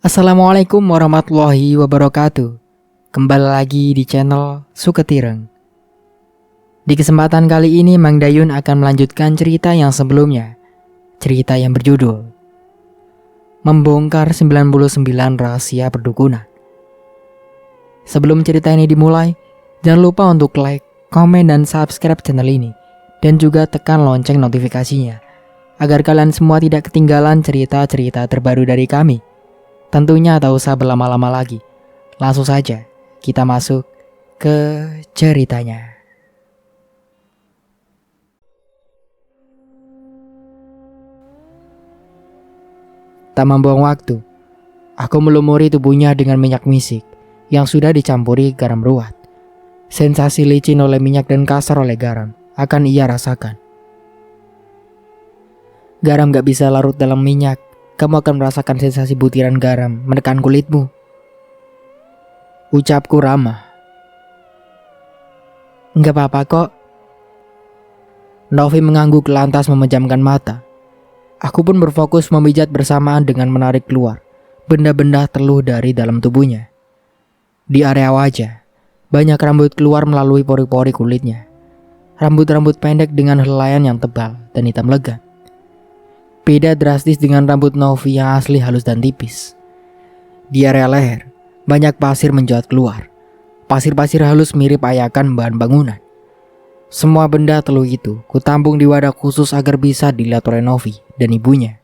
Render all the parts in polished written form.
Assalamualaikum warahmatullahi wabarakatuh. Kembali lagi di channel Suketireng. Di kesempatan kali ini Mang Dayun akan melanjutkan cerita yang sebelumnya. Cerita yang berjudul Membongkar 99 Rahasia Perdukunan. Sebelum cerita ini dimulai, jangan lupa untuk like, komen, dan subscribe channel ini. Dan juga tekan lonceng notifikasinya agar kalian semua tidak ketinggalan cerita-cerita terbaru dari kami. Tentunya tak usah berlama-lama lagi. Langsung saja kita masuk ke ceritanya. Tak membuang waktu, aku melumuri tubuhnya dengan minyak misik yang sudah dicampuri garam ruat. Sensasi licin oleh minyak dan kasar oleh garam akan ia rasakan. Garam gak bisa larut dalam minyak. Kamu akan merasakan sensasi butiran garam menekan kulitmu. Ucapku ramah. Enggak apa-apa kok. Novi mengangguk lantas memejamkan mata. Aku pun berfokus memijat bersamaan dengan menarik keluar benda-benda teluh dari dalam tubuhnya. Di area wajah, banyak rambut keluar melalui pori-pori kulitnya. Rambut-rambut pendek dengan helaian yang tebal dan hitam legam. Beda drastis dengan rambut Novi yang asli halus dan tipis. Di area leher, banyak pasir mencuat keluar. Pasir-pasir halus mirip ayakan bahan bangunan. Semua benda teluh itu kutampung di wadah khusus agar bisa dilihat oleh Novi dan ibunya.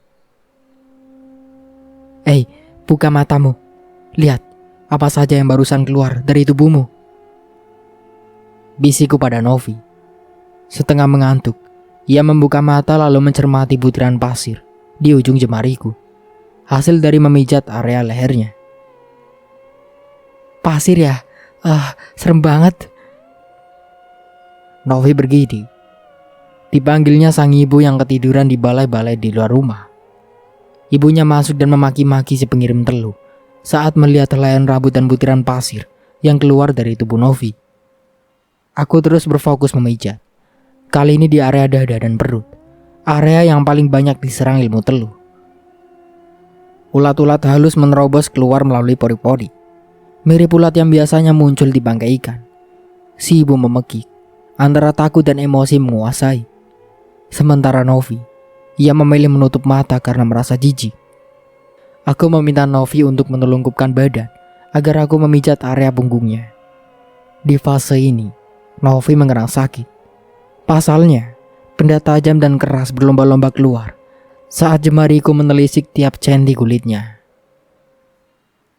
Buka matamu. Lihat, apa saja yang barusan keluar dari tubuhmu. Bisiku pada Novi. Setengah mengantuk, ia membuka mata lalu mencermati butiran pasir di ujung jemariku, hasil dari memijat area lehernya. Pasir ya? Serem banget. Novi bergidik. Dipanggilnya sang ibu yang ketiduran di balai-balai di luar rumah. Ibunya masuk dan memaki-maki si pengirim teluh saat melihat helaian rambut dan butiran pasir yang keluar dari tubuh Novi. Aku terus berfokus memijat. Kali ini di area dada dan perut, area yang paling banyak diserang ilmu teluh. Ulat-ulat halus menerobos keluar melalui pori-pori, mirip ulat yang biasanya muncul di bangkai ikan. Si ibu memekik, antara takut dan emosi menguasai. Sementara Novi, ia memilih menutup mata karena merasa jijik. Aku meminta Novi untuk menelungkupkan badan agar aku memijat area punggungnya. Di fase ini, Novi mengerang sakit. Pasalnya, benda tajam dan keras berlomba-lomba keluar saat jemariku menelisik tiap centi kulitnya.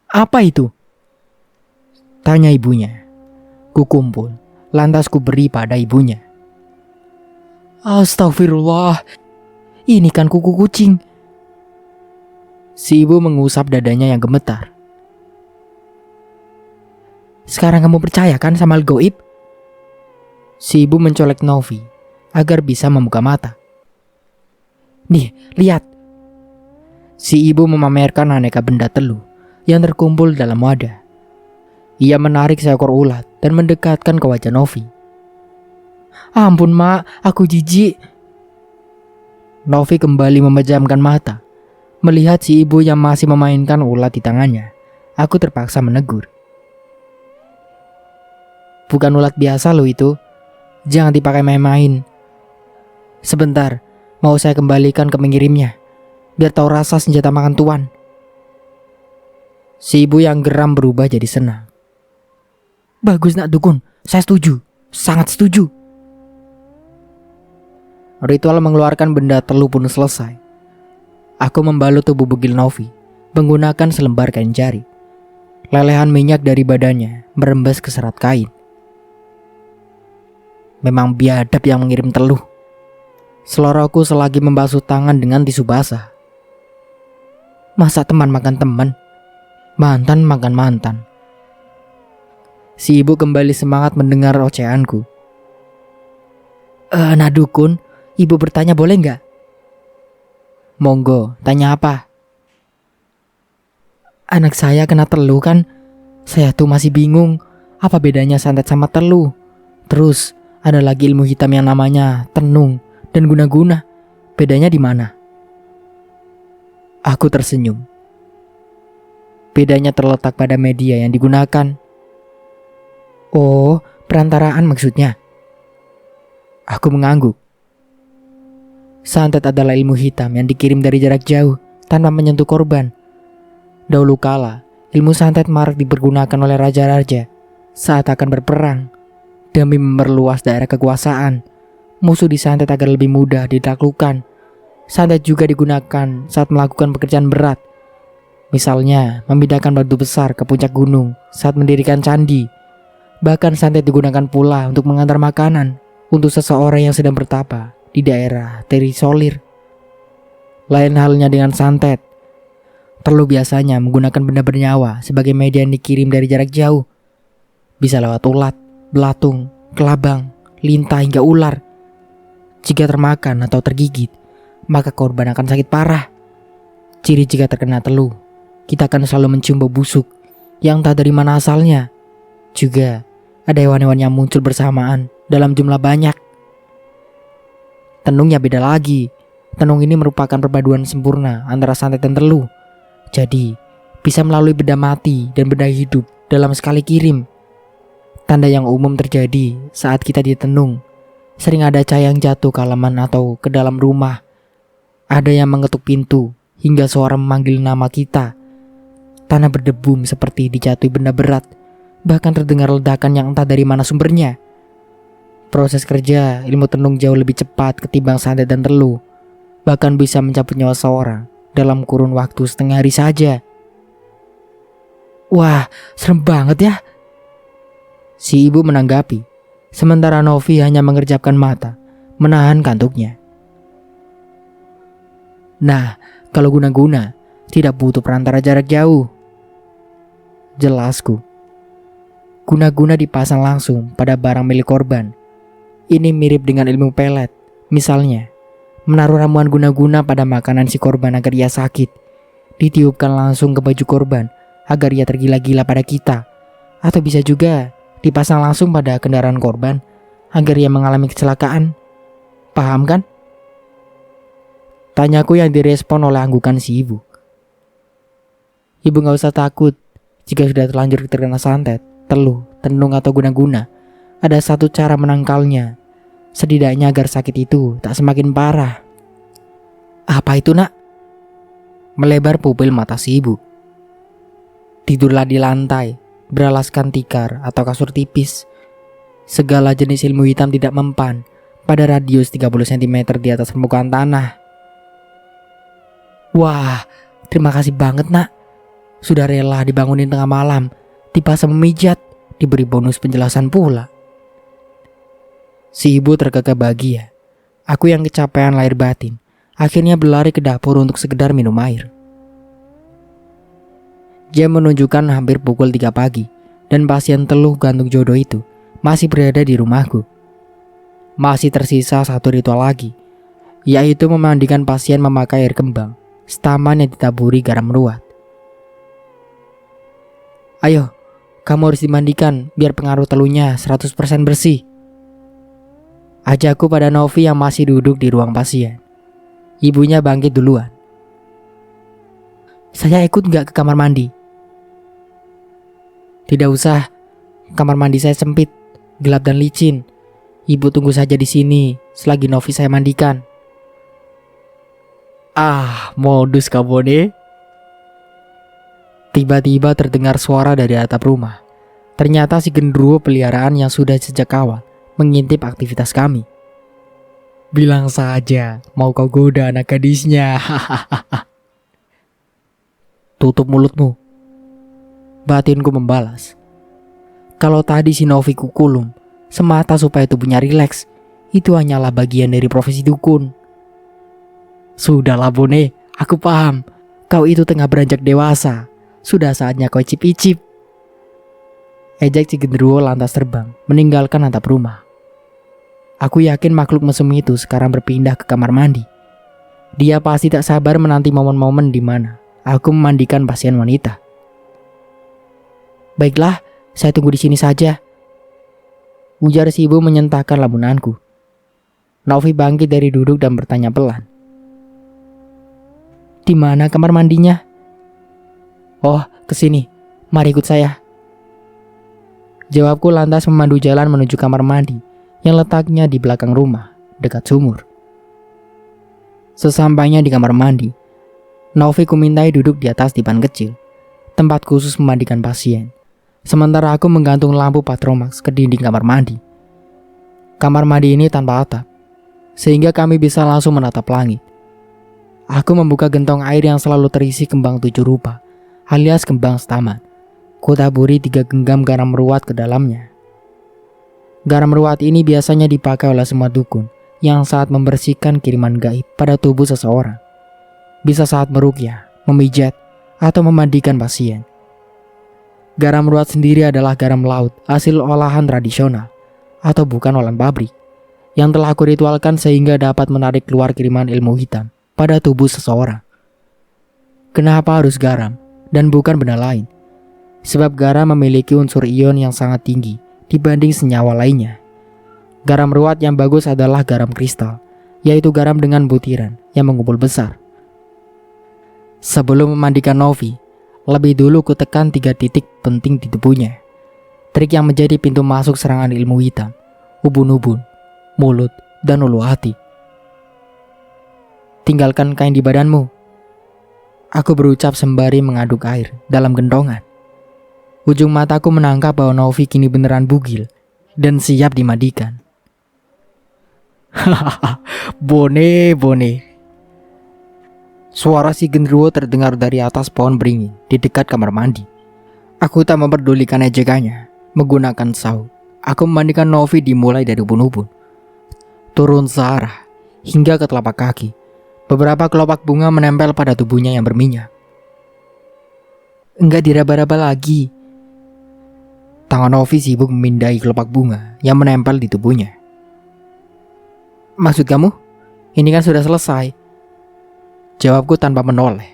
Apa itu? Tanya ibunya. Kukumpul, lantas ku beri pada ibunya. Astagfirullah, ini kan kuku kucing. Si ibu mengusap dadanya yang gemetar. Sekarang kamu percaya kan sama al-gaib? Si ibu mencolek Novi agar bisa membuka mata. Nih, lihat. Si ibu memamerkan aneka benda teluh yang terkumpul dalam wadah. Ia menarik seekor ulat dan mendekatkan ke wajah Novi. Ampun mak, aku jijik. Novi kembali memejamkan mata. Melihat si ibu yang masih memainkan ulat di tangannya, aku terpaksa menegur. Bukan ulat biasa lo itu. Jangan dipakai main-main. Sebentar, mau saya kembalikan ke pengirimnya, biar tahu rasa senjata makan tuan. Si ibu yang geram berubah jadi senang. Bagus nak dukun, saya setuju, sangat setuju. Ritual mengeluarkan benda teluh pun selesai. Aku membalut tubuh bugil Novi menggunakan selembar kain jari. Lelehan minyak dari badannya merembes ke serat kain. Memang biadab yang mengirim teluh. Seloroku selagi membasuh tangan dengan tisu basah. Masa teman makan teman, mantan makan mantan. Si ibu kembali semangat mendengar ocehanku. Nah dukun, ibu bertanya boleh nggak? Monggo, tanya apa? Anak saya kena teluh kan? Saya tuh masih bingung, apa bedanya santet sama teluh? Terus ada lagi ilmu hitam yang namanya tenung dan guna-guna. Bedanya di mana? Aku tersenyum. Bedanya terletak pada media yang digunakan. Oh, perantaraan maksudnya. Aku mengangguk. Santet adalah ilmu hitam yang dikirim dari jarak jauh tanpa menyentuh korban. Dahulu kala, ilmu santet marak dipergunakan oleh raja-raja saat akan berperang. Demi memperluas daerah kekuasaan, musuh disantet agar lebih mudah ditaklukkan. Santet juga digunakan saat melakukan pekerjaan berat. Misalnya, memindahkan batu besar ke puncak gunung saat mendirikan candi. Bahkan santet digunakan pula untuk mengantar makanan untuk seseorang yang sedang bertapa di daerah terisolir. Lain halnya dengan santet. Perlu biasanya menggunakan benda bernyawa sebagai media yang dikirim dari jarak jauh. Bisa lewat ulat, belatung, kelabang, lintah hingga ular. Jika termakan atau tergigit, maka korban akan sakit parah. Ciri jika terkena teluh, kita akan selalu mencium bau busuk yang tak dari mana asalnya. Juga ada hewan-hewan yang muncul bersamaan dalam jumlah banyak. Tenungnya beda lagi. Tenung ini merupakan perpaduan sempurna antara santet dan teluh. Jadi, bisa melalui benda mati dan benda hidup dalam sekali kirim. Tanda yang umum terjadi saat kita ditenung. Sering ada cahaya yang jatuh ke halaman atau ke dalam rumah. Ada yang mengetuk pintu hingga suara memanggil nama kita. Tanah berdebum seperti dijatuhi benda berat. Bahkan terdengar ledakan yang entah dari mana sumbernya. Proses kerja ilmu tenung jauh lebih cepat ketimbang santet dan teluh. Bahkan bisa mencabut nyawa seorang dalam kurun waktu setengah hari saja. Wah, serem banget ya. Si ibu menanggapi. Sementara Novi hanya mengerjapkan mata, menahan kantuknya. Nah, kalau guna-guna, tidak butuh perantara jarak jauh. Jelasku. Guna-guna dipasang langsung pada barang milik korban. Ini mirip dengan ilmu pelet. Misalnya, menaruh ramuan guna-guna pada makanan si korban agar ia sakit. Ditiupkan langsung ke baju korban agar ia tergila-gila pada kita. Atau bisa juga dipasang langsung pada kendaraan korban agar ia mengalami kecelakaan. Paham kan? Tanyaku yang direspon oleh anggukan si ibu. Ibu gak usah takut. Jika sudah terlanjur terkena santet, teluh, tenung atau guna-guna, ada satu cara menangkalnya. Setidaknya agar sakit itu tak semakin parah. Apa itu, nak? Melebar pupil mata si ibu. Tidurlah di lantai, beralaskan tikar atau kasur tipis. Segala jenis ilmu hitam tidak mempan pada radius 30 cm di atas permukaan tanah. Wah, terima kasih banget, nak. Sudah rela dibangunin tengah malam, dipasang memijat, diberi bonus penjelasan pula. Si ibu terkekeh bahagia. Aku yang kecapean lahir batin, akhirnya berlari ke dapur untuk sekedar minum air. Jam menunjukkan hampir pukul 3 pagi, dan pasien teluh gantung jodoh itu masih berada di rumahku. Masih tersisa satu ritual lagi, yaitu memandikan pasien memakai air kembang, staman yang ditaburi garam ruat. Ayo, kamu harus dimandikan biar pengaruh teluhnya 100% bersih. Ajakku pada Novi yang masih duduk di ruang pasien. Ibunya bangkit duluan. Saya ikut gak ke kamar mandi? Tidak usah, kamar mandi saya sempit, gelap dan licin. Ibu tunggu saja di sini selagi Novi saya mandikan. Ah, modus kamu nih. Tiba-tiba terdengar suara dari atap rumah. Ternyata si genderuwo peliharaan yang sudah sejak awal mengintip aktivitas kami. Bilang saja mau kau goda anak gadisnya. Tutup mulutmu. Batinku membalas. Kalau tadi si Novi kukulum semata supaya tubuhnya rileks, itu hanyalah bagian dari profesi dukun. Sudahlah Bone, aku paham. Kau itu tengah beranjak dewasa. Sudah saatnya kau icip-icip. Ejek si genderuwo lantas terbang, meninggalkan atap rumah. Aku yakin makhluk mesum itu sekarang berpindah ke kamar mandi. Dia pasti tak sabar menanti momen-momen di mana aku memandikan pasien wanita. Baiklah, saya tunggu di sini saja. Ujar si ibu menyentakkan lamunanku. Novi bangkit dari duduk dan bertanya pelan. Di mana kamar mandinya? Oh, kesini, mari ikut saya. Jawabku lantas memandu jalan menuju kamar mandi yang letaknya di belakang rumah, dekat sumur. Sesampainya di kamar mandi, Novi kumintai duduk di atas dipan kecil, tempat khusus memandikan pasien. Sementara aku menggantung lampu Patromax ke dinding kamar mandi. Kamar mandi ini tanpa atap, sehingga kami bisa langsung menatap langit. Aku membuka gentong air yang selalu terisi kembang 7 rupa, alias kembang setaman. Kutaburi 3 genggam garam meruat ke dalamnya. Garam meruat ini biasanya dipakai oleh semua dukun yang saat membersihkan kiriman gaib pada tubuh seseorang. Bisa saat meruqyah, memijat, atau memandikan pasien. Garam meruat sendiri adalah garam laut hasil olahan tradisional atau bukan olahan pabrik yang telah aku ritualkan sehingga dapat menarik keluar kiriman ilmu hitam pada tubuh seseorang. Kenapa harus garam dan bukan benda lain? Sebab garam memiliki unsur ion yang sangat tinggi dibanding senyawa lainnya. Garam meruat yang bagus adalah garam kristal, yaitu garam dengan butiran yang mengumpul besar. Sebelum memandikan Novi, lebih dulu kutekan 3 titik penting di tubuhnya. Trik yang menjadi pintu masuk serangan ilmu hitam, ubun-ubun, mulut, dan ulu hati. Tinggalkan kain di badanmu. Aku berucap sembari mengaduk air dalam gendongan. Ujung mataku menangkap bahwa Novi kini beneran bugil dan siap dimandikan. Hahaha, bone. Suara si genderuwo terdengar dari atas pohon beringin di dekat kamar mandi. Aku tak memperdulikan ejekannya. Menggunakan saut, aku memandikan Novi dimulai dari ubun-ubun, turun searah hingga ke telapak kaki. Beberapa kelopak bunga menempel pada tubuhnya yang berminyak. Enggak diraba-raba lagi. Tangan Novi sibuk memindai kelopak bunga yang menempel di tubuhnya. Maksud kamu? Ini kan sudah selesai. Jawabku tanpa menoleh.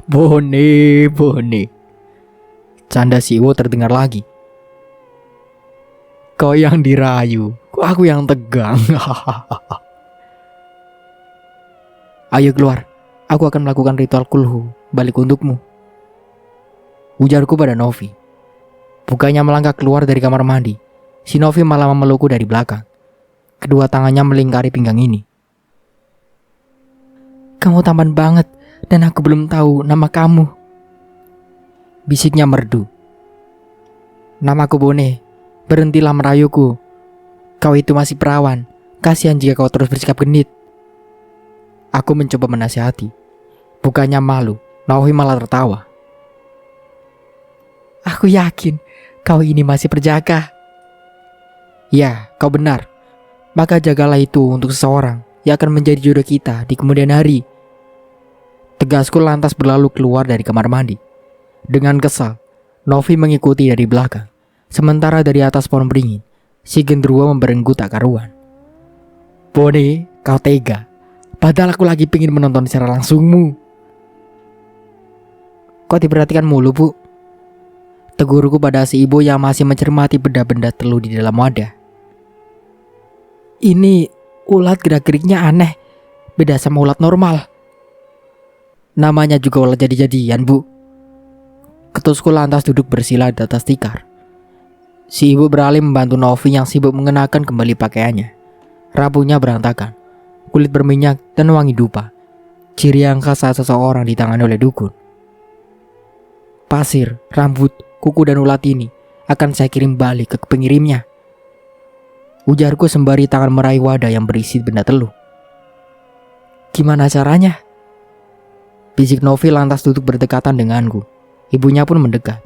Bone. Canda si Iwo terdengar lagi. Kau yang dirayu, kok aku yang tegang. Ayo keluar, aku akan melakukan ritual kulhu balik untukmu. Ujarku pada Novi. Bukannya melangkah keluar dari kamar mandi, si Novi malah memelukku dari belakang. Kedua tangannya melingkari pinggang ini. Kamu tampan banget dan aku belum tahu nama kamu, bisiknya merdu. Namaku Bone, berhentilah merayuku. Kau itu masih perawan, kasihan jika kau terus bersikap genit. Aku mencoba menasihati. Bukannya malu, Novi malah tertawa. Aku yakin kau ini masih perjaka. Ya, kau benar. Maka jagalah itu untuk seseorang yang akan menjadi jodoh kita di kemudian hari. Tegasku lantas berlalu keluar dari kamar mandi. Dengan kesal, Novi mengikuti dari belakang. Sementara dari atas pohon beringin, si genderuwo memberenggu tak karuan. Bone, kau tega. Padahal aku lagi pingin menonton secara langsungmu. Kau diperhatikan mulu, Bu. Tegurku pada si ibu yang masih mencermati benda-benda teluh di dalam wadah. Ini ulat gerak-geriknya aneh. Beda sama ulat normal. Namanya juga ulat jadi-jadian, Bu. Ketusku lantas duduk bersila di atas tikar. Si ibu beralih membantu Novi yang sibuk mengenakan kembali pakaiannya. Rambutnya berantakan, kulit berminyak dan wangi dupa. Ciri yang khas saat seseorang ditangani oleh dukun. Pasir, rambut, kuku dan ulat ini akan saya kirim balik ke pengirimnya. Ujarku sembari tangan meraih wadah yang berisi benda teluh. Gimana caranya? Bisik Novi lantas duduk berdekatan denganku. Ibunya pun mendekat.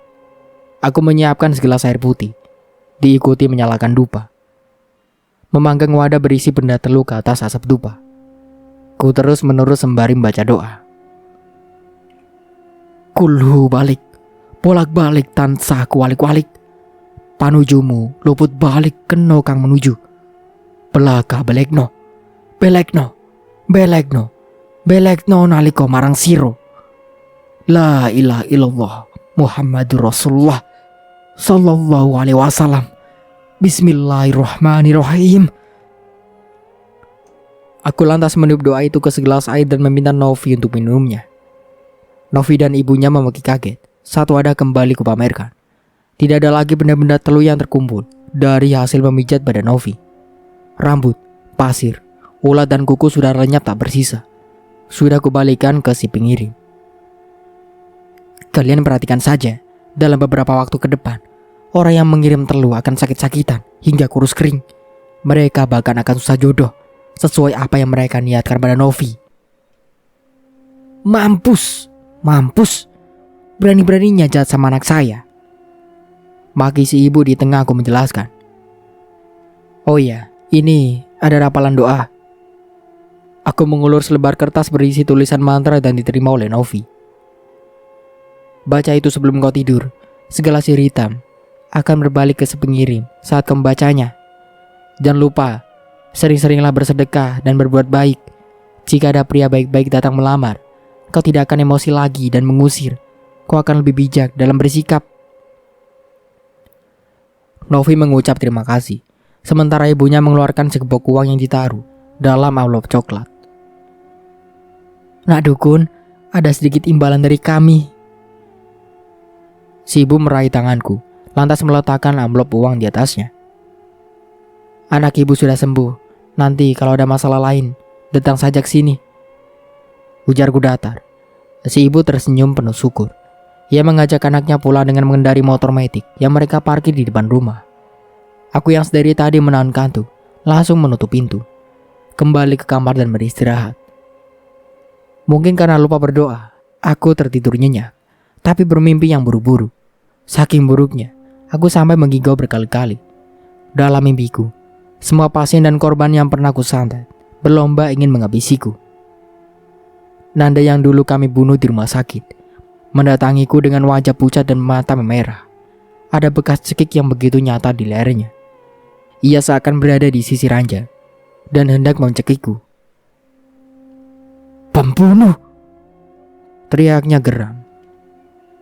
Aku menyiapkan segelas air putih, diikuti menyalakan dupa. Memanggang wadah berisi benda teluh ke atas asap dupa. Ku terus menerus sembari membaca doa. Kulhu balik, bolak-balik tansah kualik-walik. Panujumu luput balik keno kang menuju. Belaka belekno, belekno naliko marang siro. La ilaha illallah Muhammadur Rasulullah sallallahu alaihi wasallam. Bismillahirrahmanirrahim. Aku lantas meniup doa itu ke segelas air dan meminta Novi untuk minumnya. Novi dan ibunya memaki kaget saat wadah kembali kupamerkan. Tidak ada lagi benda-benda telu yang terkumpul dari hasil memijat badan Novi. Rambut, pasir, ulat dan kuku sudah lenyap tak bersisa. Sudah kubalikan ke si pengirim. Kalian perhatikan saja, dalam beberapa waktu ke depan, orang yang mengirim telu akan sakit-sakitan hingga kurus kering. Mereka bahkan akan susah jodoh, sesuai apa yang mereka niatkan pada Novi. Mampus, mampus. Berani-beraninya jahat sama anak saya. Maki si ibu di tengah aku menjelaskan. Oh iya, ini ada rapalan doa. Aku mengulur selebar kertas berisi tulisan mantra dan diterima oleh Novi. Baca itu sebelum kau tidur. Segala sihir hitam akan berbalik ke si pengirim saat kau membacanya. Jangan lupa, sering-seringlah bersedekah dan berbuat baik. Jika ada pria baik-baik datang melamar, kau tidak akan emosi lagi dan mengusir. Kau akan lebih bijak dalam bersikap. Novi mengucap terima kasih, sementara ibunya mengeluarkan segepok uang yang ditaruh dalam amplop coklat. Nak dukun, ada sedikit imbalan dari kami. Si ibu meraih tanganku, lantas meletakkan amplop uang di atasnya. Anak ibu sudah sembuh. Nanti kalau ada masalah lain, datang saja ke sini. Ujarku datar. Si ibu tersenyum penuh syukur. Ia mengajak anaknya pulang dengan mengendari motor metik yang mereka parkir di depan rumah. Aku yang sedari tadi menahan kantuk, langsung menutup pintu. Kembali ke kamar dan beristirahat. Mungkin karena lupa berdoa, aku tertidur nyenyak, tapi bermimpi yang buru-buru. Saking buruknya, aku sampai menggigau berkali-kali. Dalam mimpiku, semua pasien dan korban yang pernah ku santet berlomba ingin menghabisiku. Nanda yang dulu kami bunuh di rumah sakit mendatangiku dengan wajah pucat dan mata memerah. Ada bekas cekik yang begitu nyata di lehernya. Ia seakan berada di sisi ranjang dan hendak mencekikku. Pembunuh! Teriaknya geram.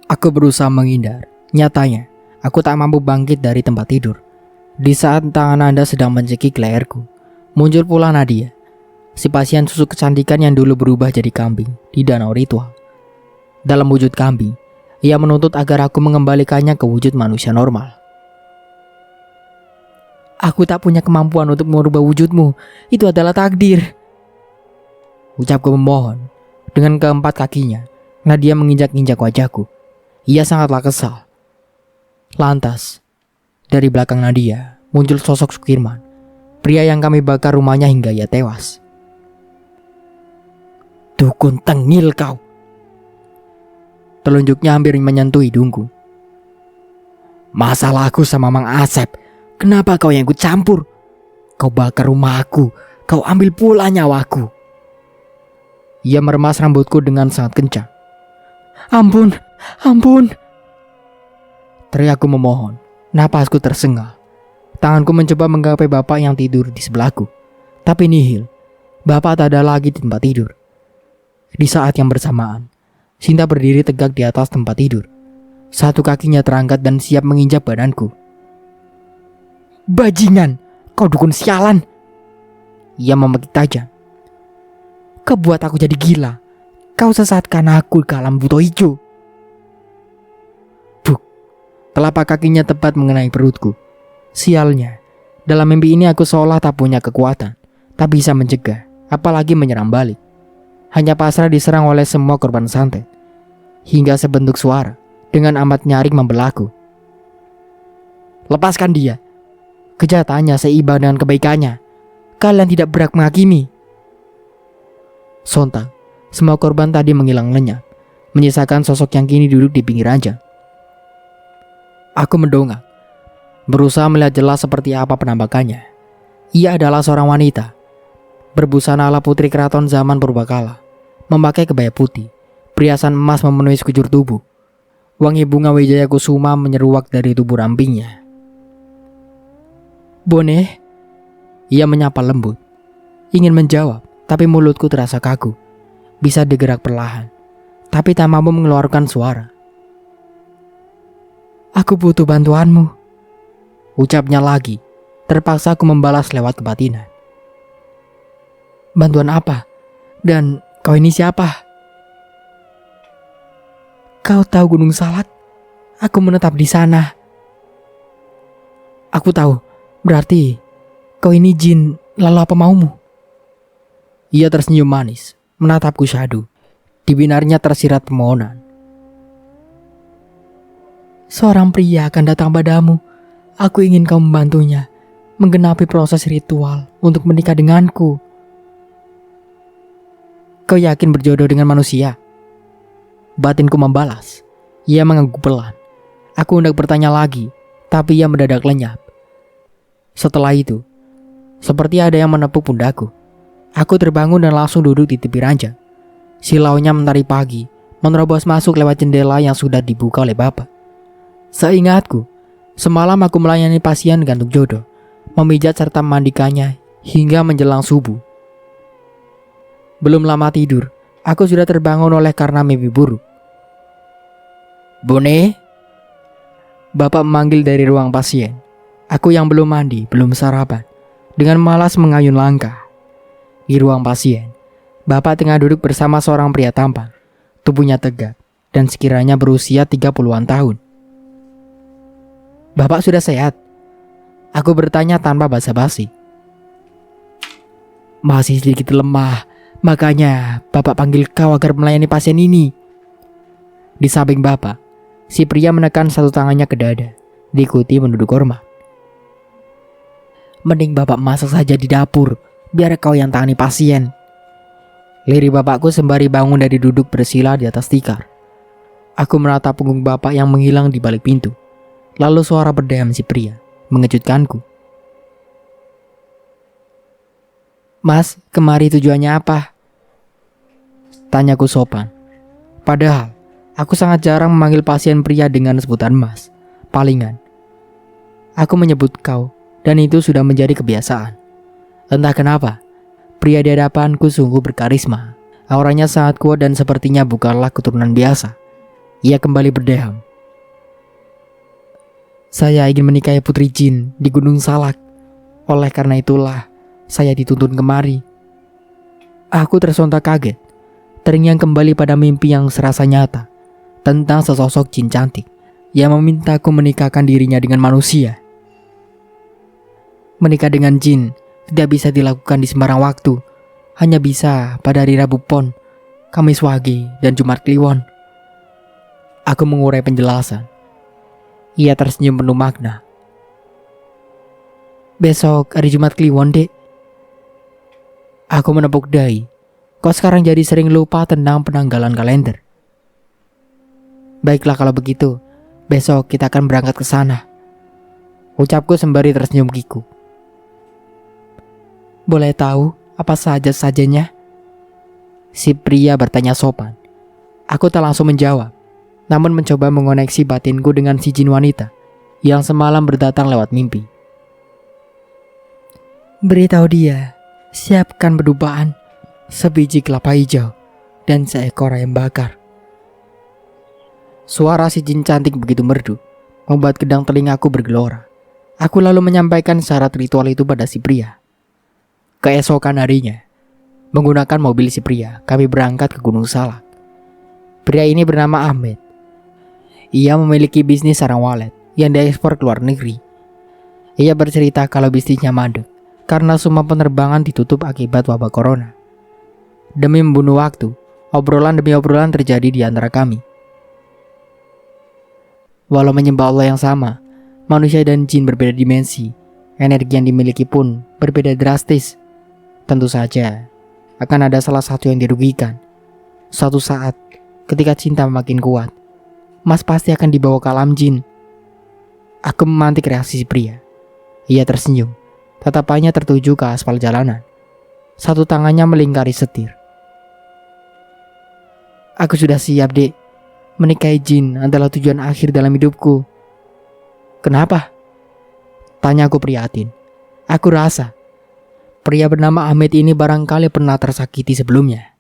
Aku berusaha menghindar. Nyatanya, aku tak mampu bangkit dari tempat tidur. Di saat tangan Nanda sedang mencekik leherku, muncul pula Nadia, si pasien susu kecantikan yang dulu berubah jadi kambing di danau ritual. Dalam wujud kambing, ia menuntut agar aku mengembalikannya ke wujud manusia normal. Aku tak punya kemampuan untuk merubah wujudmu, itu adalah takdir. Ucapku memohon. Dengan keempat kakinya, Nadia menginjak-injak wajahku. Ia sangatlah kesal. Lantas, dari belakang Nadia muncul sosok Sukirman, pria yang kami bakar rumahnya hingga ia tewas. Dukun tengil kau! Telunjuknya hampir menyentuh hidungku. Masalahku sama Mang Asep, kenapa kau yang ikut campur? Kau bakar rumahku, kau ambil pula nyawaku. Ia meremas rambutku dengan sangat kencang. Ampun, ampun! Teriakku memohon. Napasku tersengal. Tanganku mencoba menggapai bapak yang tidur di sebelahku. Tapi nihil. Bapak tak ada lagi di tempat tidur. Di saat yang bersamaan, Sinta berdiri tegak di atas tempat tidur. Satu kakinya terangkat dan siap menginjak badanku. Bajingan, kau dukun sialan! Ia memaki tajam. Kau buat aku jadi gila. Kau sesatkan aku ke alam buto hijau. Telapak kakinya tepat mengenai perutku. Sialnya, dalam mimpi ini aku seolah tak punya kekuatan, tak bisa mencegah, apalagi menyerang balik. Hanya pasrah diserang oleh semua korban santet. Hingga sebentuk suara, dengan amat nyaring membelahku. Lepaskan dia. Kejahatannya seimbang dengan kebaikannya. Kalian tidak berhak menghakimi. Sontak, semua korban tadi menghilang lenyap, menyisakan sosok yang kini duduk di pinggir ranjang. Aku mendongak, berusaha melihat jelas seperti apa penampakannya. Ia adalah seorang wanita, berbusana ala putri keraton zaman purbakala, memakai kebaya putih, perhiasan emas memenuhi sekujur tubuh. Wangi bunga Wijaya Kusuma menyeruak dari tubuh rampingnya. Boneh, ia menyapa lembut. Ingin menjawab, tapi mulutku terasa kaku. Bisa digerak perlahan, tapi tak mampu mengeluarkan suara. Aku butuh bantuanmu, ucapnya lagi. Terpaksa aku membalas lewat kebatinan. Bantuan apa? Dan kau ini siapa? Kau tahu Gunung Salak? Aku menetap di sana. Aku tahu. Berarti kau ini jin, lalu apa maumu? Ia tersenyum manis, menatapku syahdu. Di binarnya tersirat permohonan. Seorang pria akan datang padamu. Aku ingin kau membantunya menggenapi proses ritual untuk menikah denganku. Kau yakin berjodoh dengan manusia? Batinku membalas. Ia mengangguk pelan. Aku hendak bertanya lagi, tapi ia mendadak lenyap. Setelah itu, seperti ada yang menepuk pundakku. Aku terbangun dan langsung duduk di tepi ranjang. Silaunya mentari pagi menerobos masuk lewat jendela yang sudah dibuka oleh bapak. Seingatku, semalam aku melayani pasien gantung jodoh, memijat serta memandikannya hingga menjelang subuh. Belum lama tidur, aku sudah terbangun oleh karena mimpi buruk. Bone? Bapak memanggil dari ruang pasien. Aku yang belum mandi, belum sarapan, dengan malas mengayun langkah. Di ruang pasien, Bapak tengah duduk bersama seorang pria tampan. Tubuhnya tegap dan sekiranya berusia 30-an tahun. Bapak sudah sehat? Aku bertanya tanpa basa-basi. Masih sedikit lemah, makanya Bapak panggil kau agar melayani pasien ini. Di samping Bapak, si pria menekan satu tangannya ke dada, diikuti menduduk hormat. Mending Bapak masak saja di dapur, biar kau yang tangani pasien. Lirik bapakku sembari bangun dari duduk bersila di atas tikar. Aku menatap punggung bapak yang menghilang di balik pintu. Lalu suara berdeham si pria mengejutkanku. Mas, kemari tujuannya apa? Tanyaku sopan. Padahal, aku sangat jarang memanggil pasien pria dengan sebutan mas, palingan. Aku menyebut kau, dan itu sudah menjadi kebiasaan. Entah kenapa, pria di hadapanku sungguh berkarisma. Auranya sangat kuat dan sepertinya bukanlah keturunan biasa. Ia kembali berdeham. Saya ingin menikahi putri jin di Gunung Salak. Oleh karena itulah, saya dituntun kemari. Aku tersontak kaget, teringat kembali pada mimpi yang serasa nyata tentang sesosok jin cantik yang memintaku menikahkan dirinya dengan manusia. Menikah dengan jin tidak bisa dilakukan di sembarang waktu, hanya bisa pada hari Rabu Pon, Kamis Wage, dan Jumat Kliwon. Aku mengurai penjelasan. Ia tersenyum penuh makna. Besok hari Jumat Kliwon, dek. Aku menepuk dahi. Kau sekarang jadi sering lupa tentang penanggalan kalender. Baiklah kalau begitu, besok kita akan berangkat ke sana. Ucapku sembari tersenyum kikuk. Boleh tahu apa sajanya? Si pria bertanya sopan. Aku tak langsung menjawab, namun mencoba mengoneksi batinku dengan si jin wanita yang semalam berdatang lewat mimpi. Beritahu dia, siapkan bedupaan, sebiji kelapa hijau, dan seekor ayam bakar. Suara si jin cantik begitu merdu, membuat kedang telingaku bergelora. Aku lalu menyampaikan syarat ritual itu pada si pria. Keesokan harinya, menggunakan mobil si pria, kami berangkat ke Gunung Salak. Pria ini bernama Ahmed. Ia memiliki bisnis sarang walet yang diekspor ke luar negeri. Ia bercerita kalau bisnisnya mandek karena semua penerbangan ditutup akibat wabah corona. Demi membunuh waktu, obrolan demi obrolan terjadi di antara kami. Walau menyembah Allah yang sama, manusia dan jin berbeda dimensi. Energi yang dimiliki pun berbeda drastis. Tentu saja akan ada salah satu yang dirugikan. Suatu saat, ketika cinta makin kuat, Mas pasti akan dibawa ke alam jin. Aku memantik reaksi si pria. Ia tersenyum. Tatapannya tertuju ke aspal jalanan. Satu tangannya melingkari setir. Aku sudah siap, dek. Menikahi jin adalah tujuan akhir dalam hidupku. Kenapa? Tanyaku prihatin. Aku rasa pria bernama Ahmed ini barangkali pernah tersakiti sebelumnya.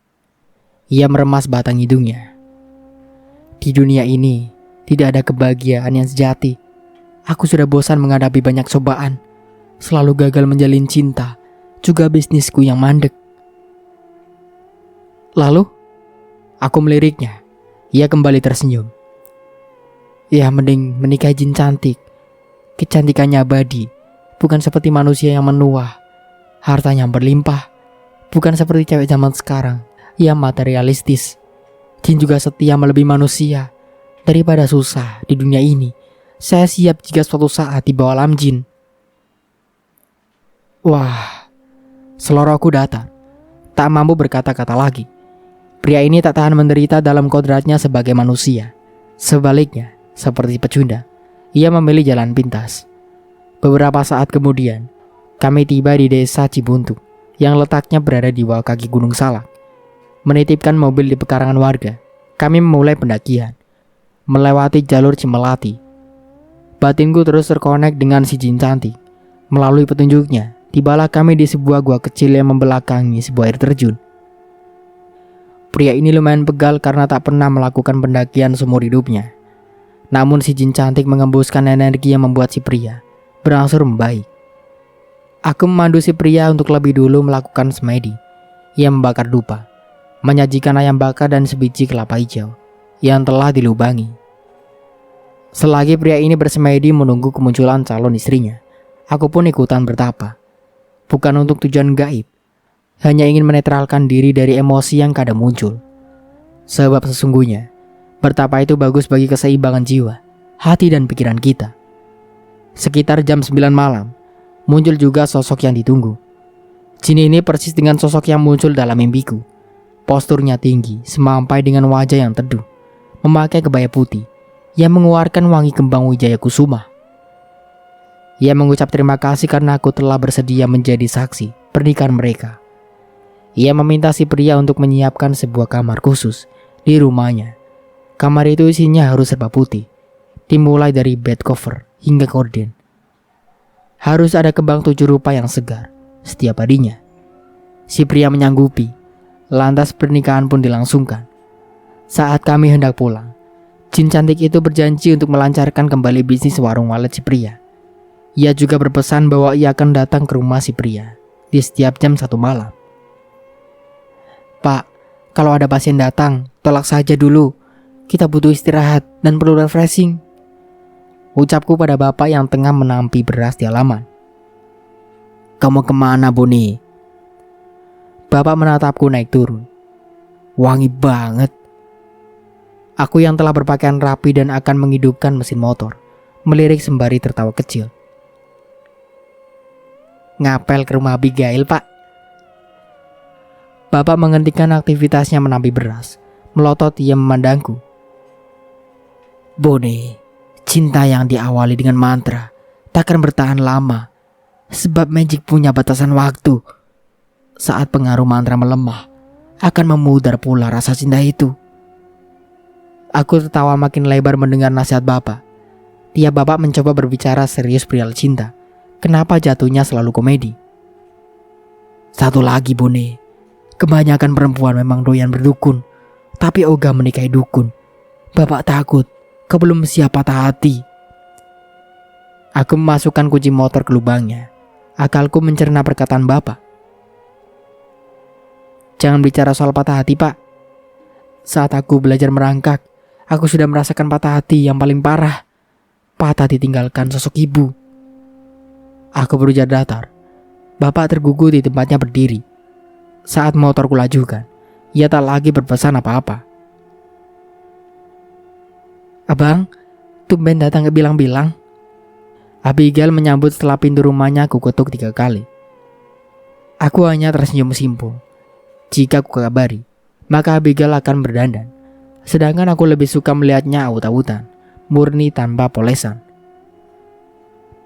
Ia meremas batang hidungnya. Di dunia ini tidak ada kebahagiaan yang sejati. Aku sudah bosan menghadapi banyak cobaan, selalu gagal menjalin cinta, juga bisnisku yang mandek. Lalu, aku meliriknya. Ia kembali tersenyum. Ya mending menikahi jin cantik. Kecantikannya abadi, bukan seperti manusia yang menua. Hartanya berlimpah, bukan seperti cewek zaman sekarang yang materialistis. Jin juga setia melebihi manusia. Daripada susah di dunia ini, saya siap jika suatu saat dibawa alam jin. Wah, seloroku datar. Tak mampu berkata-kata lagi. Pria ini tak tahan menderita dalam kodratnya sebagai manusia. Sebaliknya, seperti pecunda, ia memilih jalan pintas. Beberapa saat kemudian, kami tiba di desa Cibuntu yang letaknya berada di bawah kaki Gunung Salak. Menitipkan mobil di pekarangan warga, kami memulai pendakian. Melewati jalur Cimelati. Batinku terus terkonek dengan si jin cantik. Melalui petunjuknya, tibalah kami di sebuah gua kecil yang membelakangi sebuah air terjun. Pria ini lumayan pegal karena tak pernah melakukan pendakian seumur hidupnya. Namun si jin cantik mengembuskan energi yang membuat si pria berangsur membaik. Aku memandu si pria untuk lebih dulu melakukan semedi. Ia membakar dupa, menyajikan ayam bakar dan sebiji kelapa hijau yang telah dilubangi. Selagi pria ini bersemedi menunggu kemunculan calon istrinya, aku pun ikutan bertapa. Bukan untuk tujuan gaib, hanya ingin menetralkan diri dari emosi yang kadang muncul. Sebab sesungguhnya, bertapa itu bagus bagi keseimbangan jiwa, hati dan pikiran kita. Sekitar jam 9 malam, muncul juga sosok yang ditunggu. Jin ini persis dengan sosok yang muncul dalam mimpiku. Posturnya tinggi, semampai dengan wajah yang teduh, memakai kebaya putih yang mengeluarkan wangi kembang wijaya kusuma. Ia mengucap terima kasih karena aku telah bersedia menjadi saksi pernikahan mereka. Ia meminta si pria untuk menyiapkan sebuah kamar khusus di rumahnya. Kamar itu isinya harus serba putih, dimulai dari bed cover hingga gorden. Harus ada kembang 7 rupa yang segar setiap harinya. Si pria menyanggupi, lantas pernikahan pun dilangsungkan. Saat kami hendak pulang, jin cantik itu berjanji untuk melancarkan kembali bisnis warung walet si pria. Ia juga berpesan bahwa ia akan datang ke rumah si pria di setiap jam 1 malam. Pak, kalau ada pasien datang, tolak saja dulu. Kita butuh istirahat dan perlu refreshing. Ucapku pada bapak yang tengah menampi beras di halaman. Kamu kemana, Boni? Bapak menatapku naik turun. Wangi banget. Aku yang telah berpakaian rapi dan akan menghidupkan mesin motor, melirik sembari tertawa kecil. Ngapel ke rumah Abigail, Pak. Bapak menghentikan aktivitasnya menampi beras, melotot ia memandangku. Boni, cinta yang diawali dengan mantra takkan bertahan lama, sebab magic punya batasan waktu. Saat pengaruh mantra melemah, akan memudar pula rasa cinta itu. Aku tertawa makin lebar mendengar nasihat bapak. Tiap bapak mencoba berbicara serius perihal cinta, kenapa jatuhnya selalu komedi? Satu lagi, Boni. Kebanyakan perempuan memang doyan berdukun, tapi ogah menikahi dukun. Bapak takut kau belum siap patah hati. Aku memasukkan kunci motor ke lubangnya. Akalku mencerna perkataan bapak. Jangan bicara soal patah hati, Pak. Saat aku belajar merangkak, aku sudah merasakan patah hati yang paling parah. Patah ditinggalkan sosok ibu. Aku berujar datar. Bapak tergugu di tempatnya berdiri. Saat motorku lajukan, ia tak lagi berpesan apa-apa. Abang, tumben datang ke bilang-bilang. Abigail menyambut setelah pintu rumahnya aku ketuk 3 kali. Aku hanya tersenyum simpul. Jika aku kabari, maka Abigail akan berdandan. Sedangkan aku lebih suka melihatnya aut-autan, murni tanpa polesan.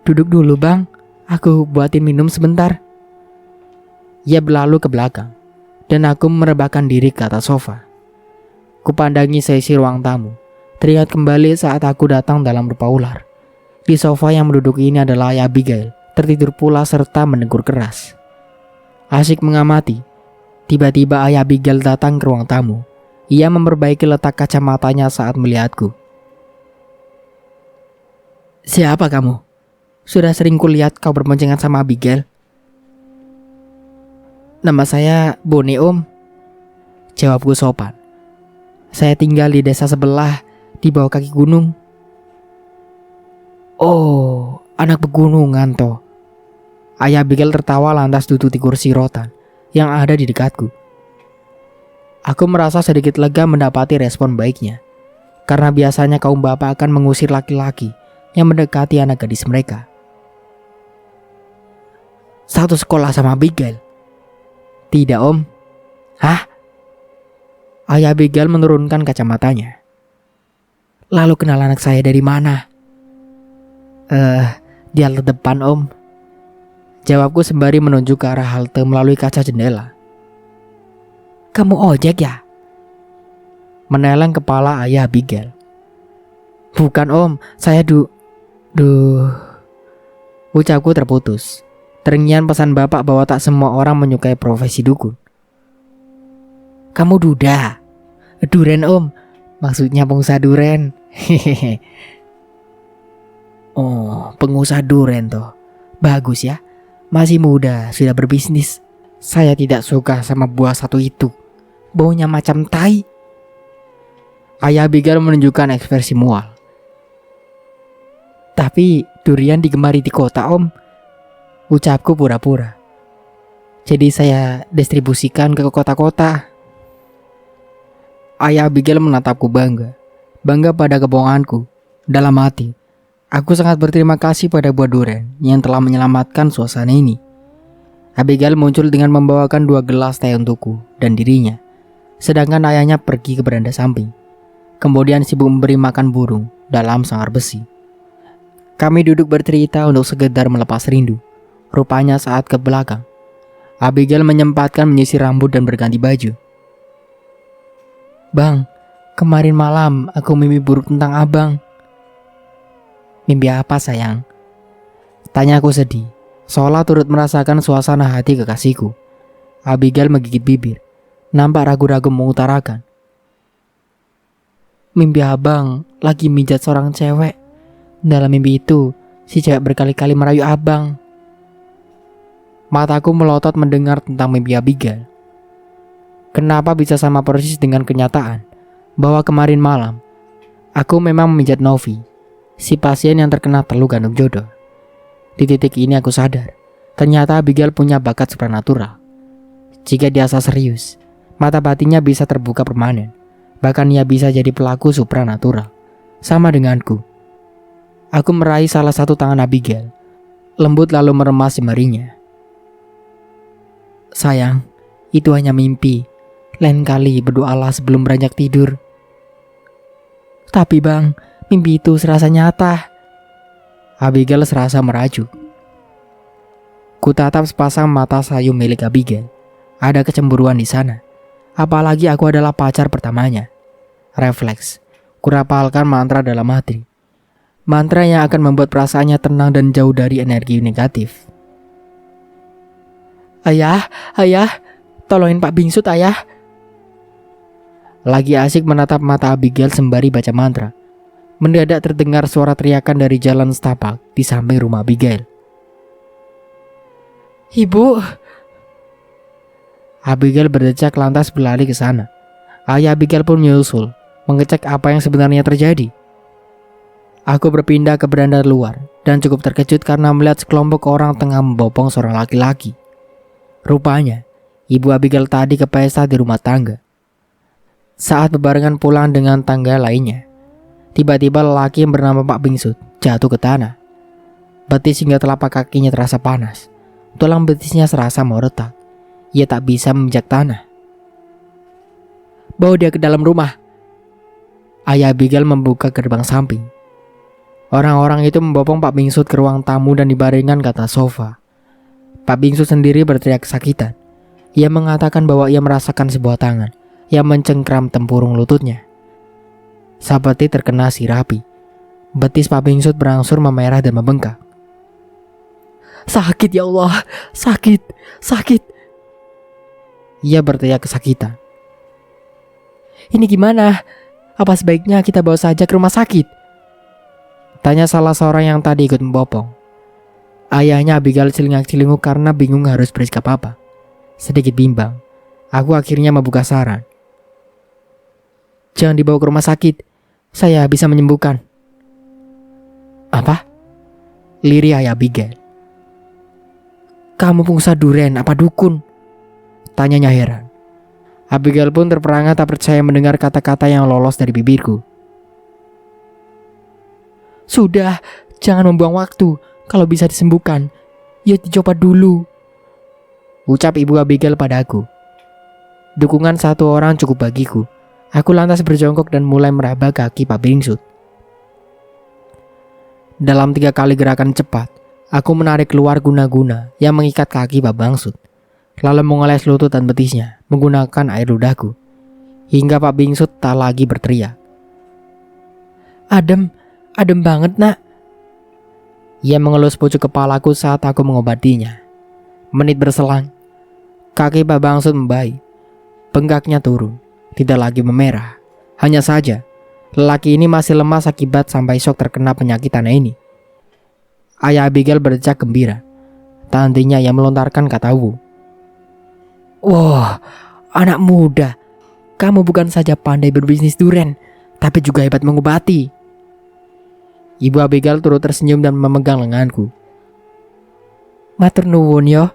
Duduk dulu, Bang. Aku buatin minum sebentar. Ia berlalu ke belakang, dan aku merebahkan diri ke atas sofa. Kupandangi sesi ruang tamu. Teringat kembali saat aku datang dalam rupa ular. Di sofa yang menduduki ini adalah ayah Abigail, tertidur pula serta menegur keras. Asyik mengamati. Tiba-tiba ayah Abigail datang ke ruang tamu. Ia memperbaiki letak kacamatanya saat melihatku. Siapa kamu? Sudah sering kulihat kau berboncengan sama Abigail. Nama saya Boni, Om. Jawabku sopan. Saya tinggal di desa sebelah, di bawah kaki gunung. Oh, anak pegunungan toh. Ayah Abigail tertawa lantas duduk di kursi rotan yang ada di dekatku. Aku merasa sedikit lega mendapati respon baiknya, karena biasanya kaum bapak akan mengusir laki-laki yang mendekati anak gadis mereka. Satu sekolah sama Abigail? Tidak om. Hah? Ayah Abigail menurunkan kacamatanya. Lalu kenal anak saya dari mana? Di halte depan om. Jawabku sembari menunjuk ke arah halte melalui kaca jendela. Kamu ojek ya? Meneleng kepala ayah Abigail. Bukan om, saya Ucapku terputus. Terngiang pesan bapak bahwa tak semua orang menyukai profesi dukun. Kamu duda? Duren om, maksudnya pengusaha duren. Hehehe. Oh, pengusaha duren toh. Bagus ya. Masih muda, sudah berbisnis. Saya tidak suka sama buah satu itu. Baunya macam tai. Ayah Abigail menunjukkan ekspresi mual. Tapi durian digemari di kota om. Ucapku pura-pura. Jadi saya distribusikan ke kota-kota. Ayah Abigail menatapku bangga. Bangga pada kebohonganku. Dalam hati, aku sangat berterima kasih pada buah durian yang telah menyelamatkan suasana ini. Abigail muncul dengan membawakan 2 gelas teh untukku dan dirinya, sedangkan ayahnya pergi ke beranda samping. Kemudian sibuk memberi makan burung dalam sangkar besi. Kami duduk bercerita untuk sekedar melepas rindu. Rupanya saat ke belakang, Abigail menyempatkan menyisir rambut dan berganti baju. Bang, kemarin malam aku mimpi buruk tentang abang. Mimpi apa sayang? Tanya aku sedih, seolah turut merasakan suasana hati kekasihku. Abigail menggigit bibir, nampak ragu-ragu mengutarakan. Mimpi abang lagi mijat seorang cewek. Dalam mimpi itu, si cewek berkali-kali merayu abang. Mataku melotot mendengar tentang mimpi Abigail. Kenapa bisa sama persis dengan kenyataan bahwa kemarin malam aku memang memijat Novi, si pasien yang terkena telu gandum jodoh. Di titik ini aku sadar, ternyata Abigail punya bakat supranatural. Jika dia serius, mata batinnya bisa terbuka permanen. Bahkan ia bisa jadi pelaku supranatural, sama denganku. Aku meraih salah satu tangan Abigail, lembut lalu meremas jemarinya. Sayang, itu hanya mimpi. Lain kali berdoalah sebelum beranjak tidur. Tapi bang, mimpi itu serasa nyata. Abigail serasa merajuk. Kutatap sepasang mata sayu milik Abigail. Ada kecemburuan di sana. Apalagi aku adalah pacar pertamanya. Refleks, kurapalkan mantra dalam hati. Mantra yang akan membuat perasaannya tenang dan jauh dari energi negatif. Ayah, tolongin Pak Bingsut ayah. Lagi asik menatap mata Abigail sembari baca mantra. Mendadak terdengar suara teriakan dari jalan setapak di samping rumah Abigail. Ibu. Abigail berdecak lantas berlari ke sana. Ayah Abigail pun menyusul, mengecek apa yang sebenarnya terjadi. Aku berpindah ke beranda luar dan cukup terkejut karena melihat sekelompok orang tengah membopong seorang laki-laki. Rupanya, ibu Abigail tadi ke pesta di rumah tangga. Saat bebarengan pulang dengan tangga lainnya, tiba-tiba lelaki yang bernama Pak Bingsut jatuh ke tanah. Betis hingga telapak kakinya terasa panas. Tulang betisnya serasa mau retak. Ia tak bisa menginjak tanah. Bawa dia ke dalam rumah. Ayah Abigail membuka gerbang samping. Orang-orang itu membopong Pak Bingsut ke ruang tamu dan dibaringkan ke atas sofa. Pak Bingsut sendiri berteriak kesakitan. Ia mengatakan bahwa ia merasakan sebuah tangan yang mencengkram tempurung lututnya, seperti terkena sirah api. Betis Pak Bingsut berangsur memerah dan membengkak. Sakit ya Allah, sakit. Ia berteriak kesakitan. Ini gimana? Apa sebaiknya kita bawa saja ke rumah sakit? Tanya salah seorang yang tadi ikut membopong. Ayahnya Abigail celingak-celinguk karena bingung harus bersikap apa. Sedikit bimbang, aku akhirnya membuka saran. Jangan dibawa ke rumah sakit, saya bisa menyembuhkan. Apa? lirih Ayah Abigail. "Kamu pengusaha duren apa dukun?" tanyanya heran. Abigail pun terperangah tak percaya mendengar kata-kata yang lolos dari bibirku. "Sudah, jangan membuang waktu. Kalau bisa disembuhkan, ya dicoba dulu," ucap Ibu Abigail padaku. Dukungan satu orang cukup bagiku. Aku lantas berjongkok dan mulai meraba kaki Pak Bingsut. Dalam 3 kali gerakan cepat, aku menarik keluar guna-guna yang mengikat kaki Pak Bangsut, lalu mengoles lutut dan betisnya menggunakan air ludahku, hingga Pak Bingsut tak lagi berteriak. Adem banget nak." Ia mengelus pucuk kepalaku saat aku mengobatinya. Menit berselang, kaki Pak Bangsut membaik. Bengkaknya turun, tidak lagi memerah. Hanya saja, lelaki ini masih lemas akibat sampai shock terkena penyakit aneh ini. Ayah Abigail berdecak gembira. Tak hentinya ia melontarkan kata Wu. "Wah, anak muda, kamu bukan saja pandai berbisnis duren, tapi juga hebat mengobati." Ibu Abigail turut tersenyum dan memegang lenganku. "Matur nuwun yo,"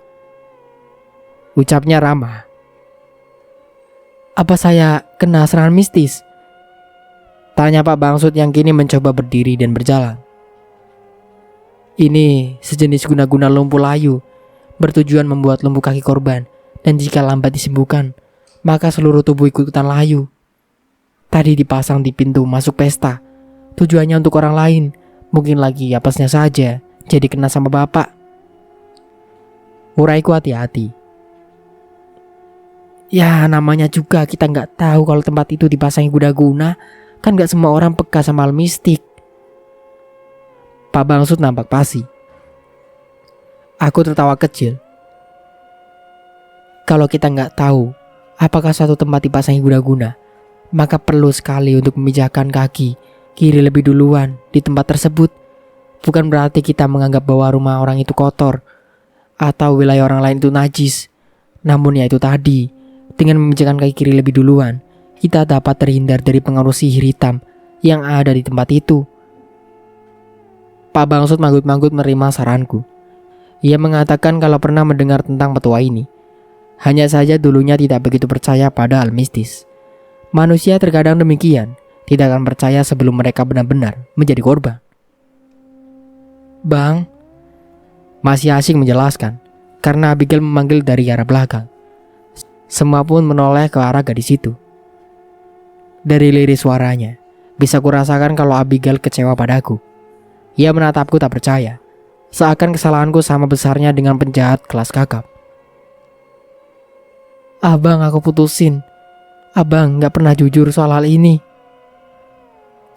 ucapnya ramah. "Apa saya kena serangan mistis?" tanya Pak Bangsut yang kini mencoba berdiri dan berjalan. "Ini sejenis guna-guna lumpuh layu, bertujuan membuat lumpuh kaki korban, dan jika lambat disembuhkan, maka seluruh tubuh ikutan layu. Tadi dipasang di pintu masuk pesta, tujuannya untuk orang lain, mungkin lagi apesnya saja, jadi kena sama bapak." Uraiku hati-hati. "Ya namanya juga kita nggak tahu kalau tempat itu dipasangi guna-guna, kan nggak semua orang peka sama hal mistik." Pak Bangsut nampak pasi. Aku tertawa kecil. Kalau kita nggak tahu apakah suatu tempat dipasangi guna-guna, maka perlu sekali untuk memijahkan kaki kiri lebih duluan di tempat tersebut. Bukan berarti kita menganggap bahwa rumah orang itu kotor atau wilayah orang lain itu najis. Namun ya itu tadi, dengan memijahkan kaki kiri lebih duluan, kita dapat terhindar dari pengaruh sihir hitam yang ada di tempat itu. Pak Bangsut manggut-manggut menerima saranku. Ia mengatakan kalau pernah mendengar tentang petua ini. Hanya saja dulunya tidak begitu percaya pada hal mistis. Manusia terkadang demikian, tidak akan percaya sebelum mereka benar-benar menjadi korban. "Bang," masih asing menjelaskan, karena Abigail memanggil dari arah belakang. Semua pun menoleh ke arah gadis itu. Dari lirik suaranya, bisa kurasakan kalau Abigail kecewa padaku. Ia menatapku tak percaya, seakan kesalahanku sama besarnya dengan penjahat kelas kakap. "Abang aku putusin. Abang gak pernah jujur soal hal ini."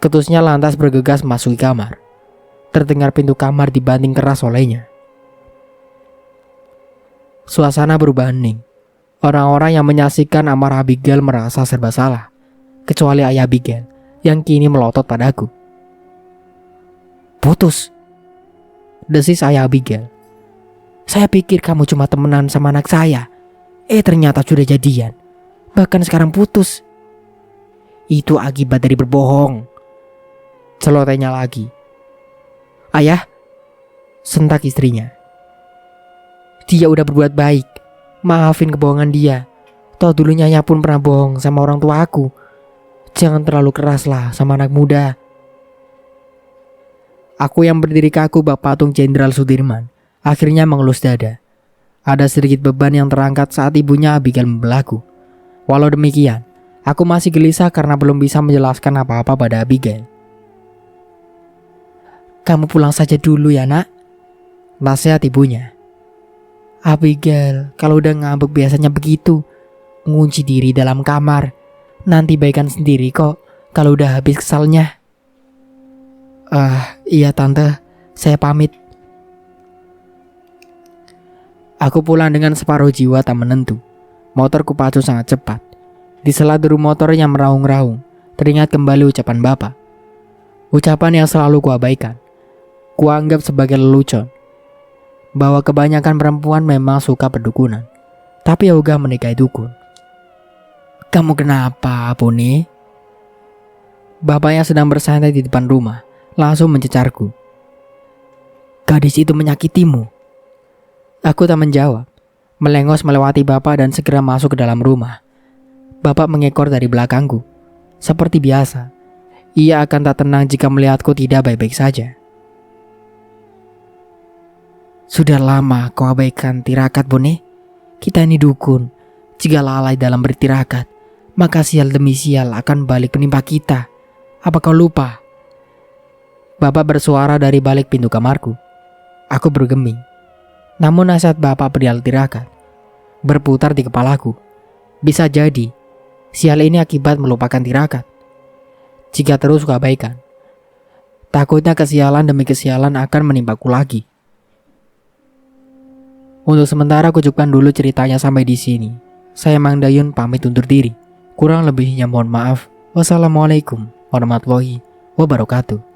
Ketusnya lantas bergegas masuk kamar. Terdengar pintu kamar dibanting keras olehnya. Suasana berubah hening. Orang-orang yang menyaksikan amarah Abigail merasa serba salah, kecuali Ayah Abigail yang kini melotot padaku. "Putus," desis Ayah Abigail. "Saya pikir kamu cuma temenan sama anak saya. Ternyata sudah jadian. Bahkan sekarang putus." "Itu akibat dari berbohong," celotehnya lagi. "Ayah," sentak istrinya. "Dia udah berbuat baik. Maafin kebohongan dia. Toh dulunya Nyanya pun pernah bohong sama orang tua aku. Jangan terlalu keras lah sama anak muda." Aku yang berdiri kaku bak patung Jenderal Sudirman akhirnya mengelus dada. Ada sedikit beban yang terangkat saat ibunya Abigail membelahku. Walau demikian, aku masih gelisah karena belum bisa menjelaskan apa-apa pada Abigail. "Kamu pulang saja dulu ya nak," nasihat ibunya. "Abigail kalau udah ngambek biasanya begitu, ngunci diri dalam kamar. Nanti baikan sendiri kok kalau udah habis kesalnya." Iya tante, saya pamit." Aku pulang dengan separuh jiwa tak menentu. Motor kupacu sangat cepat. Di sela deru motor yang meraung-raung, teringat kembali ucapan bapak. Ucapan yang selalu kuabaikan. Kuanggap sebagai lelucon. Bahwa kebanyakan perempuan memang suka perdukunan, tapi ogah menikahi dukun. "Kamu kenapa, Boni?" Bapaknya sedang bersantai di depan rumah, langsung mencecarku. gadis itu menyakitimu? Aku tak menjawab, melengos melewati bapak dan segera masuk ke dalam rumah. Bapak mengekor dari belakangku. Seperti biasa, ia akan tak tenang jika melihatku tidak baik-baik saja. Sudah lama kau abaikan tirakat, Bone. Kita ini dukun. Jika lalai dalam bertirakat, maka sial demi sial akan balik menimpa kita. Apa kau lupa? Bapak bersuara dari balik pintu kamarku. Aku bergeming. Namun nasihat bapak perihal tirakat berputar di kepalaku. Bisa jadi sial ini akibat melupakan tirakat. Jika terus kuabaikan, takutnya kesialan demi kesialan akan menimpaku lagi. Untuk sementara cukupkan dulu ceritanya sampai di sini. Saya Mang Dayun pamit undur diri. Kurang lebihnya mohon maaf. Wassalamualaikum warahmatullahi wabarakatuh.